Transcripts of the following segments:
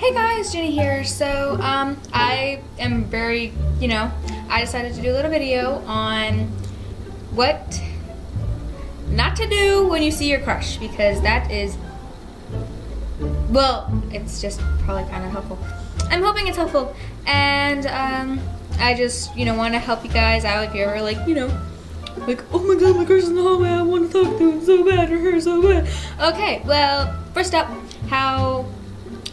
Hey guys, Jenny here. So, I am very, I decided to do a little video on what not to do when you see your crush, because that is, well, it's just probably kind of helpful. I'm hoping it's helpful, and I just, want to help you guys out if you're ever like, like, oh my god, my crush is in the hallway, I want to talk to him so bad, or her so bad. Okay, well, first up, how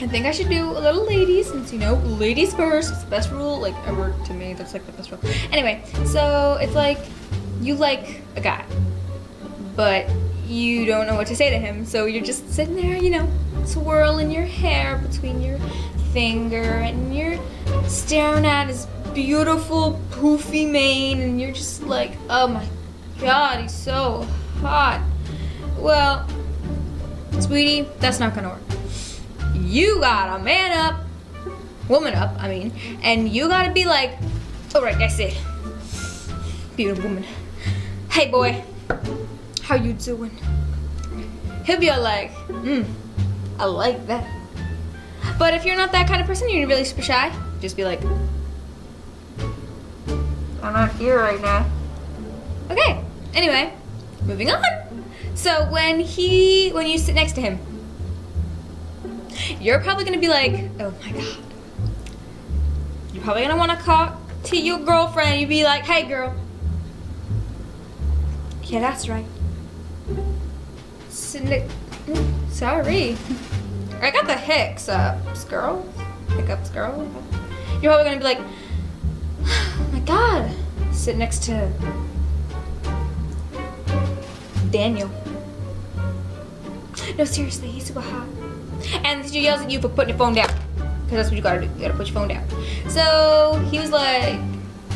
I think I should do a little ladies, since ladies first. It's the best rule, like, ever to me. That's like the best rule. Anyway, so it's like you like a guy, but you don't know what to say to him, so you're just sitting there, swirling your hair between your finger, and you're staring at his beautiful poofy mane, and you're just like, oh my god, he's so hot. Well, sweetie, that's not gonna work. You gotta man up, woman up, and you gotta be like, alright, that's it. Beautiful woman. Hey boy, how you doing? He'll be all like, I like that. But if you're not that kind of person, you're really super shy, just be like, I'm not here right now. Okay, anyway, moving on. So when you sit next to him, you're probably gonna be like, oh my god. You're probably gonna wanna talk to your girlfriend. You'd be like, hey girl. Yeah, that's right. Sorry. I got the hiccups, girl. Hiccups, girl. You're probably gonna be like, oh my god. Sit next to Daniel. No, seriously, he's super hot. And he yells at you for putting your phone down, because that's what you gotta do. You gotta put your phone down. So he was like,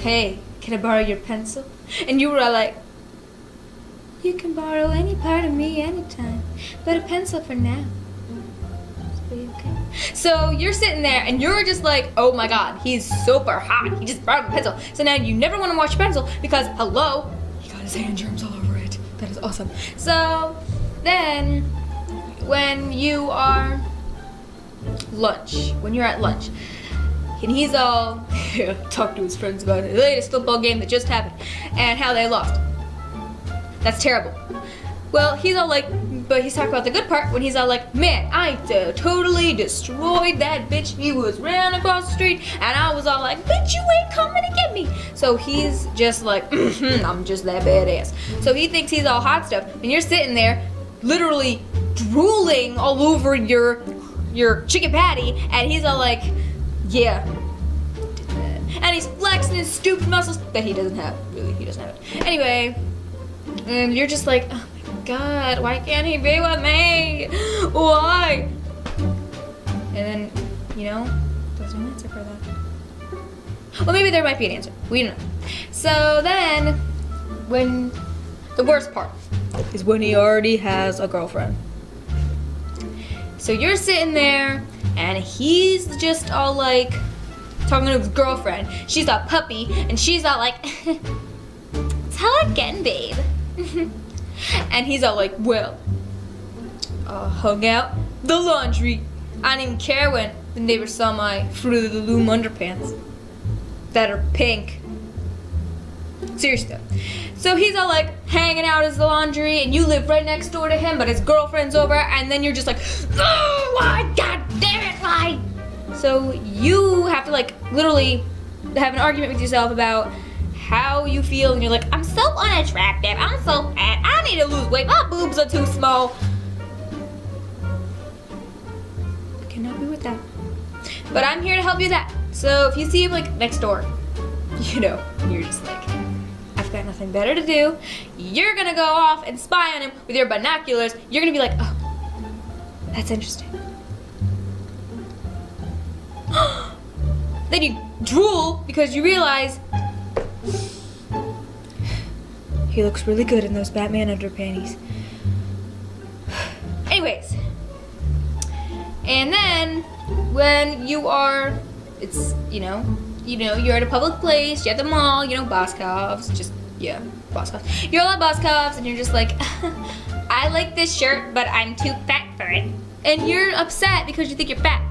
hey, can I borrow your pencil? And you were all like, you can borrow any part of me anytime, but a pencil for now. Okay. So you're sitting there and you're just like, oh my god, he's super hot. He just borrowed a pencil. So now you never want to wash your pencil because, hello, he got his hand germs all over it. That is awesome. So then when you're at lunch, and he's all talk to his friends about the latest football game that just happened and how they lost. That's terrible. Well, he's all like, but he's talking about the good part when he's all like, man, I totally destroyed that bitch. He was ran across the street, and I was all like, bitch, you ain't coming to get me. So he's just like, I'm just that badass. So he thinks he's all hot stuff, and you're sitting there, literally drooling all over your chicken patty, and he's all like, yeah. And he's flexing his stupid muscles that he doesn't have. Really, he doesn't have it. Anyway, and you're just like, oh my god, why can't he be with me? Why? And then, there's no answer for that. Well, maybe there might be an answer. We don't know. So then, when the worst part is when he already has a girlfriend. So you're sitting there, and he's just all like, talking to his girlfriend. She's a puppy, and she's all like, tell again, babe. And he's all like, well, hung out the laundry. I didn't even care when the neighbors saw my Fruit of the Loom underpants that are pink. Seriously though. So he's all like hanging out as the laundry, and you live right next door to him, but his girlfriend's over, and then you're just like, oh, why, god damn it, why? So you have to like literally have an argument with yourself about how you feel, and you're like, I'm so unattractive, I'm so fat, I need to lose weight, my boobs are too small. I cannot be with that. But I'm here to help you with that. So if you see him like next door, you're just like, I've got nothing better to do. You're gonna go off and spy on him with your binoculars. You're gonna be like, oh, that's interesting. Then you drool because you realize he looks really good in those Batman underpanties. Anyways, and then when you are, it's you're at a public place, you're at the mall, Boscov's, Boscov's. You're all at Boscov's, and you're just like, I like this shirt, but I'm too fat for it. And you're upset because you think you're fat.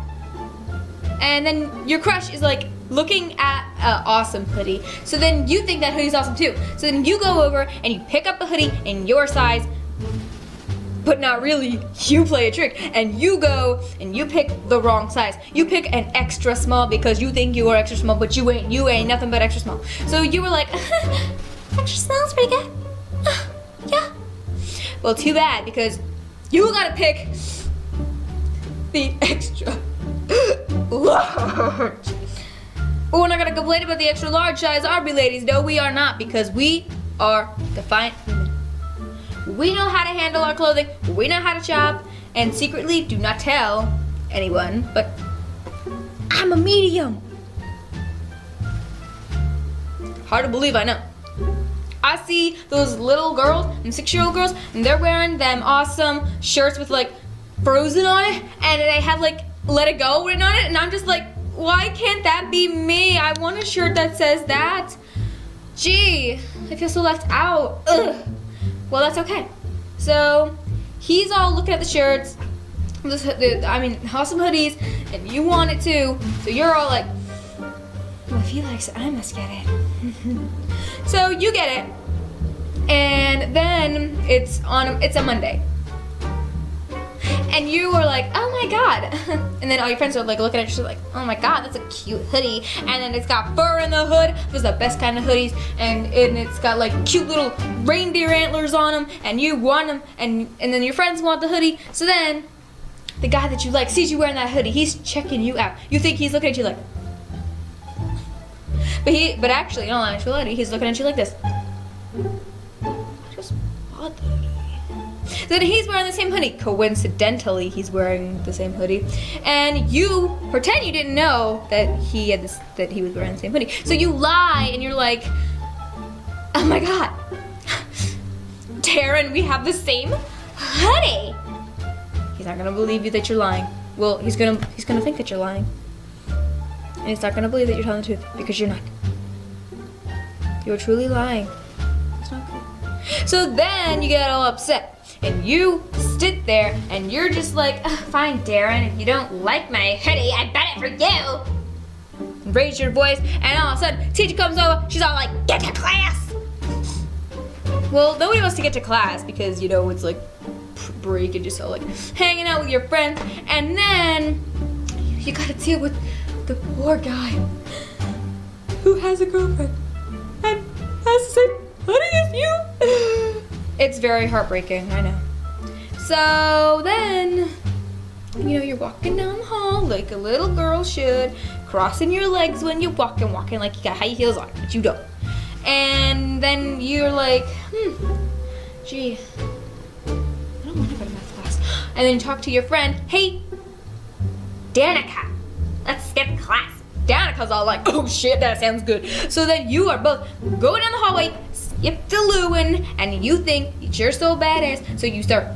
and then your crush is like looking at an awesome hoodie. So then you think that hoodie's awesome too. So then you go over and you pick up a hoodie in your size, but not really. You play a trick and you go and you pick the wrong size. You pick an extra small because you think you are extra small, but you ain't nothing but extra small. So you were like, extra small's pretty good. Yeah. Well, too bad, because you gotta pick the extra large. But we're not gonna complain about the extra large size, are we, ladies? No, we are not, because we are defiant women. We know how to handle our clothing, we know how to shop, and secretly do not tell anyone, but I'm a medium. Hard to believe, I know. I see those little girls and 6-year-old girls, and they're wearing them awesome shirts with like Frozen on it, and they have like Let It Go written on it, and I'm just like, why can't that be me? I want a shirt that says that. Gee, I feel so left out. Ugh. Well, that's okay. So he's all looking at the shirts, awesome hoodies, and you want it too. So you're all like, well, if he likes it, I must get it. So you get it, and then it's a Monday, and you are like, oh my god, and then all your friends are like looking at you like, oh my god, that's a cute hoodie, and then it's got fur in the hood. Those are the best kind of hoodies, and it's got like cute little reindeer antlers on them, and you want them, and then your friends want the hoodie. So then the guy that you like sees you wearing that hoodie. He's checking you out. You think he's looking at you like, but actually, in all actuality, he's looking at you like this. I just bought the hoodie. Then he's wearing the same hoodie. Coincidentally, he's wearing the same hoodie, and you pretend you didn't know that he was wearing the same hoodie. So you lie, and you're like, "Oh my god, Taryn, we have the same hoodie." He's not gonna believe you that you're lying. Well, he's gonna think that you're lying, and he's not gonna believe that you're telling the truth because you're not. You're truly lying. It's not good. So then you get all upset. And you sit there and you're just like, fine, Darren, if you don't like my hoodie, I bought it for you. And raise your voice, and all of a sudden, teacher comes over, she's all like, get to class. Well, nobody wants to get to class because, you know, it's like break and just all like hanging out with your friends. And then you gotta deal with the poor guy who has a girlfriend and has the same hoodie as you. It's very heartbreaking, I know. So then, you know, you're walking down the hall like a little girl should, crossing your legs when you're walking like you got high heels on, but you don't. And then you're like, gee, I don't want to go to math class. And then you talk to your friend, hey, Danica, let's skip class. Danica's all like, oh shit, that sounds good. So then you are both going down the hallway, skip to Lewin, and you think you're so badass, so you start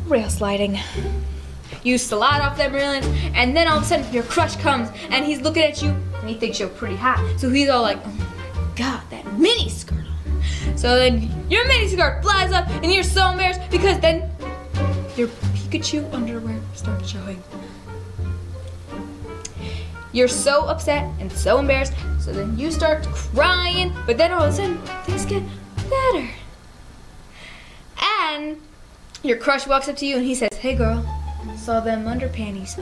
rail sliding. You slide off them railings, and then all of a sudden your crush comes, and he's looking at you, and he thinks you're pretty hot. So he's all like, oh my god, that mini skirt on. So then your mini skirt flies up, and you're so embarrassed because then your Pikachu underwear starts showing. You're so upset and so embarrassed, so then you start crying, but then all of a sudden, things get better. And your crush walks up to you and he says, hey girl, saw them underpanties.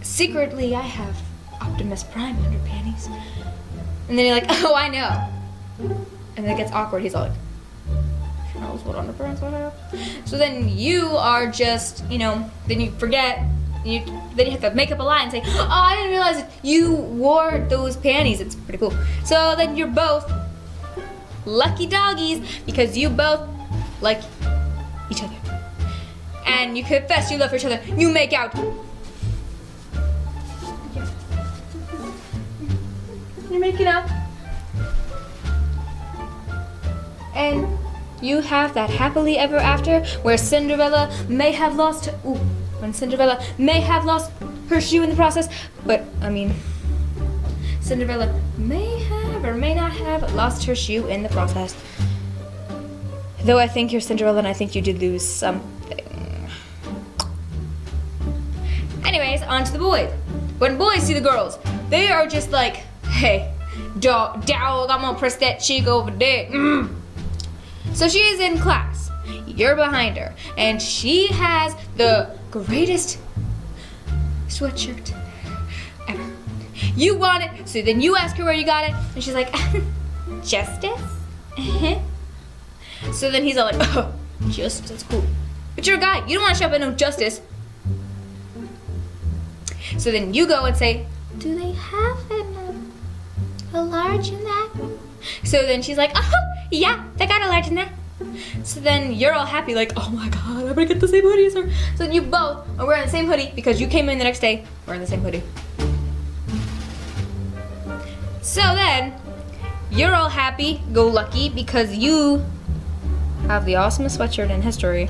Secretly, I have Optimus Prime underpanties. And then you're like, oh, I know. And then it gets awkward. He's all like, she knows what underpants I have. So then you are just, you know, then you forget. Then you have to make up a lie and say, oh, I didn't realize that you wore those panties. It's pretty cool. So then you're both lucky doggies because you both like each other. And you confess your love for each other. You make out. You're making out. And you have that happily ever after where Cinderella may have lost Cinderella may have lost her shoe in the process, but I mean, Cinderella may have or may not have lost her shoe in the process. Though I think you're Cinderella and I think you did lose something. onto the boys. When boys see the girls, they are just like, hey, dog, I'm gonna press that cheek over there. So she is in class. You're behind her. And she has the greatest sweatshirt ever. You want it, so then you ask her where you got it, and she's like, Justice? So then he's all like, oh, Justice, that's cool. But you're a guy, you don't want to shop at no Justice. So then you go and say, do they have a large in that? So then she's like, oh, yeah, they got a large in that. So then you're all happy, like, oh my god, I'm gonna get the same hoodie as her. So then you both are wearing the same hoodie because you came in the next day wearing the same hoodie. So then, you're all happy, go lucky, because you have the awesomest sweatshirt in history.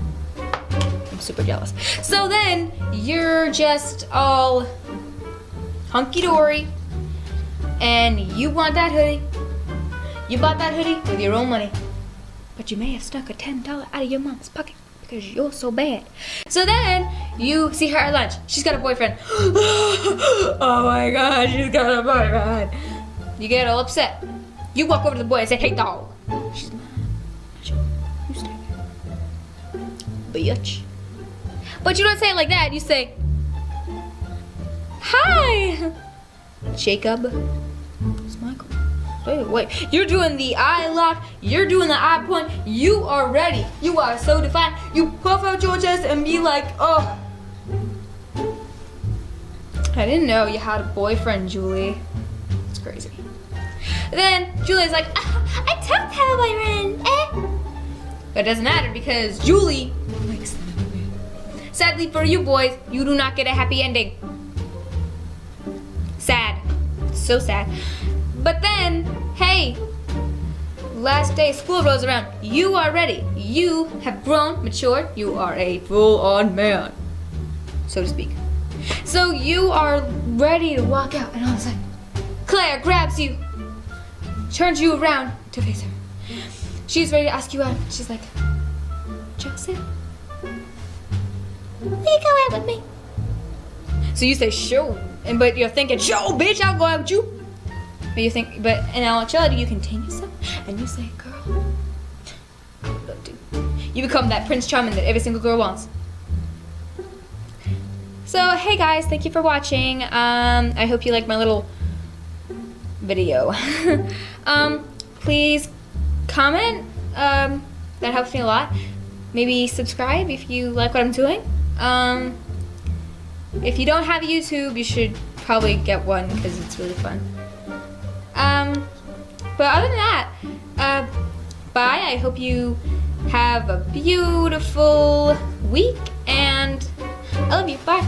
I'm super jealous. So then, you're just all hunky-dory, and you want that hoodie. You bought that hoodie with your own money, but you may have snuck a $10 out of your mom's pocket because you're so bad. So then, you see her at lunch. She's got a boyfriend. Oh my god, she's got a boyfriend. You get all upset. You walk over to the boy and say, hey dog. She's mad. You stay there. Bitch. But you don't say it like that. You say, hi, Jacob. It's Michael. Wait. You're doing the eye lock. You're doing the eye point. You are ready. You are so defiant. You puff out your chest and be like, oh. I didn't know you had a boyfriend, Julie. It's crazy. Then Julie's like, I don't have a boyfriend. But it doesn't matter because Julie likes them. Sadly for you boys, you do not get a happy ending. Sad. So sad. But then, hey, last day school rolls around. You are ready. You have grown, matured. You are a full-on man, so to speak. So you are ready to walk out, and all of a sudden, Claire grabs you, turns you around to face her. She's ready to ask you out. She's like, Joseph, will you go out with me? So you say, sure, but you're thinking, sure, bitch, I'll go out with you. But you think, but in all actuality, you contain yourself, and you say, girl, I would love to. You become that Prince Charming that every single girl wants. So, hey guys, thank you for watching. I hope you liked my little video. Please comment. That helps me a lot. Maybe subscribe if you like what I'm doing. If you don't have YouTube, you should probably get one because it's really fun. But other than that, bye. I hope you have a beautiful week, and I love you. Bye.